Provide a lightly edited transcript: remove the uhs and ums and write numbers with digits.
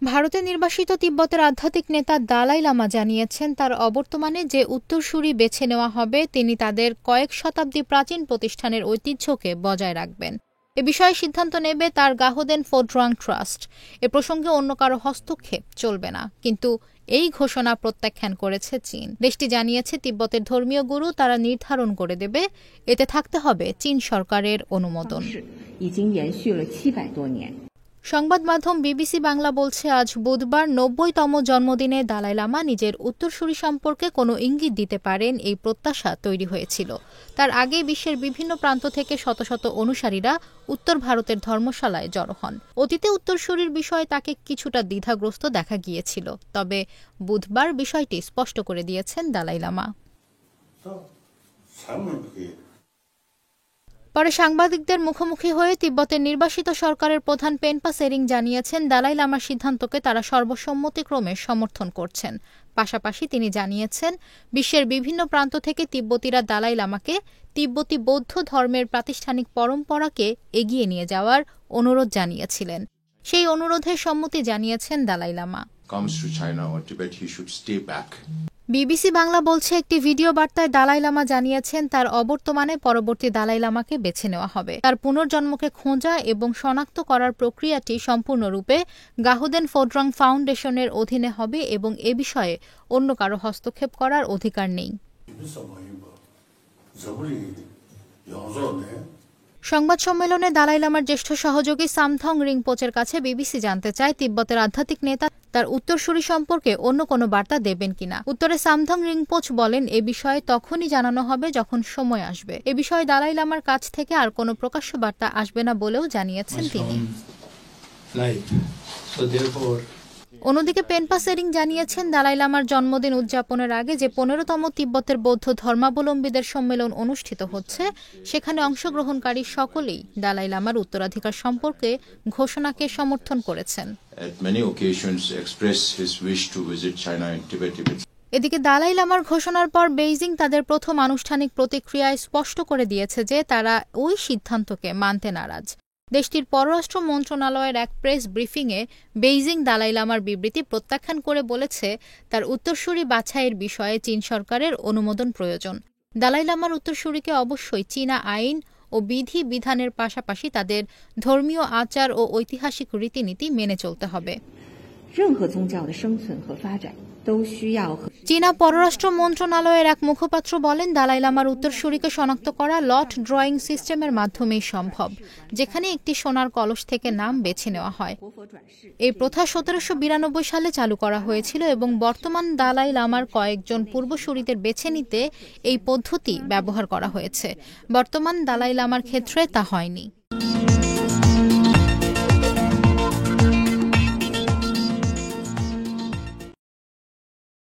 ভারতে নির্বাসিত তিব্বতের আধ্যাত্মিক নেতা দালাই লামা জানিয়েছেন, তার অবর্তমানে যে উত্তরসূরি বেছে নেওয়া হবে তিনি তাদের কয়েক শতাব্দী প্রাচীন প্রতিষ্ঠানের ঐতিহ্যকে বজায় রাখবেন। এ বিষয়ে সিদ্ধান্ত নেবে তার গাহোদেন ফোড্রাং ট্রাস্ট। এ প্রসঙ্গে অন্য কারো হস্তক্ষেপ চলবে না। কিন্তু এই ঘোষণা প্রত্যাখ্যান করেছে চীন। দেশটি জানিয়েছে, তিব্বতের ধর্মীয় গুরু তারা নির্ধারণ করে দেবে, এতে থাকতে হবে চীন সরকারের অনুমোদন। সংবাদ মাধ্যম বিবিসি বাংলা বলছে, আজ বুধবার ৯০তম জন্মদিনে দালাই লামা নিজের উত্তরসূরি সম্পর্কে কোনো ইঙ্গিত দিতে পারেন এই প্রত্যাশা তৈরি হয়েছিল। তার আগে বিশ্বের বিভিন্ন প্রান্ত থেকে শত শত অনুসারীরা উত্তর ভারতের ধর্মশালায় জড়ো হন। অতীতে উত্তরসূরির বিষয়ে তাকে কিছুটা দ্বিধাগ্রস্ত দেখা গিয়েছিল, তবে বুধবার বিষয়টি স্পষ্ট করে দিয়েছেন দালাই লামা। পরে সাংবাদিকদের মুখোমুখি হয়ে তিব্বতের নির্বাসিত সরকারের প্রধান পেনপা সেরিং জানিয়েছেন, দালাই লামার সিদ্ধান্তকে তারা সর্বসম্মতিক্রমে সমর্থন করছেন। পাশাপাশি তিনি জানিয়েছেন, বিশ্বের বিভিন্ন প্রান্ত থেকে তিব্বতীরা দালাই লামাকে তিব্বতী বৌদ্ধ ধর্মের প্রাতিষ্ঠানিক পরম্পরাকে এগিয়ে নিয়ে যাওয়ার অনুরোধ জানিয়েছিলেন। সেই অনুরোধে সম্মতি জানিয়েছেন দালাই লামা। বিবিসি বাংলা বলছে, একটি ভিডিও বার্তায় দালাই লামা জানিয়েছেন, তার অবর্তমানে পরবর্তী দালাই লামাকে বেছে নেওয়া হবে। তার পুনর্জন্মকে খোঁজা এবং শনাক্ত করার প্রক্রিয়াটি সম্পূর্ণরূপে গাহোদেন ফোড্রাং ফাউন্ডেশনের অধীনে হবে এবং এ বিষয়ে অন্য কারো হস্তক্ষেপ করার অধিকার নেই। সংবাদ সম্মেলনে দালাই লামার জ্যেষ্ঠ সহযোগী সামথং রিংপোচের কাছে বিবিসি জানতে চায়, তিব্বতের আধ্যাত্মিক নেতা তার উত্তরসূরি সম্পর্কে অন্য কোনো বার্তা দেবেন কিনা। উত্তরে সামথং রিংপোচ বলেন, এ বিষয়ে তখনই জানানো হবে যখন সময় আসবে। এ বিষয়ে দালাই লামার কাছ থেকে আর কোনো প্রকাশ্য বার্তা আসবে না বলেও জানিয়েছেন তিনি। অন্যদিকে পেনপা সেরিং জানিয়েছেন, দালাই লামার জন্মদিন উদযাপনের আগে যে ১৫তম তিব্বতের বৌদ্ধ ধর্মাবলম্বীদের সম্মেলন অনুষ্ঠিত হচ্ছে, সেখানে অংশগ্রহণকারী সকলেই দালাই লামার উত্তরাধিকার সম্পর্কে ঘোষণাকে সমর্থন করেছেন। এদিকে দালাই লামার ঘোষণার পর বেইজিং তাদের প্রথম আনুষ্ঠানিক প্রতিক্রিয়ায় স্পষ্ট করে দিয়েছে যে তারা ওই সিদ্ধান্তকে মানতে নারাজ। দেশটির পররাষ্ট্র মন্ত্রণালয়ের এক প্রেস ব্রিফিংয়ে বেইজিং দালাই লামার বিবৃতি প্রত্যাখ্যান করে বলেছে, তার উত্তরসূরি বাছাইয়ের বিষয়ে চীন সরকারের অনুমোদন প্রয়োজন। দালাই লামার উত্তরসূরিকে অবশ্যই চীনা আইন ও বিধি বিধানের পাশাপাশি তাদের ধর্মীয় আচার ও ঐতিহাসিক রীতিনীতি মেনে চলতে হবে। চীনা পররাষ্ট্র মন্ত্রণালয়ের এক মুখপাত্র বলেন, দালাই লামার উত্তরসূরিকে শনাক্ত করা লট ড্রয়িং সিস্টেমের মাধ্যমেই সম্ভব, যেখানে একটি সোনার কলস থেকে নাম বেছে নেওয়া হয়। এই প্রথা ১৭৯২ সালে চালু করা হয়েছিল এবং বর্তমান দালাই লামার কয়েকজন পূর্বসূরিদের বেছে নিতে এই পদ্ধতি ব্যবহার করা হয়েছে। বর্তমান দালাই লামার ক্ষেত্রে তা হয়নি।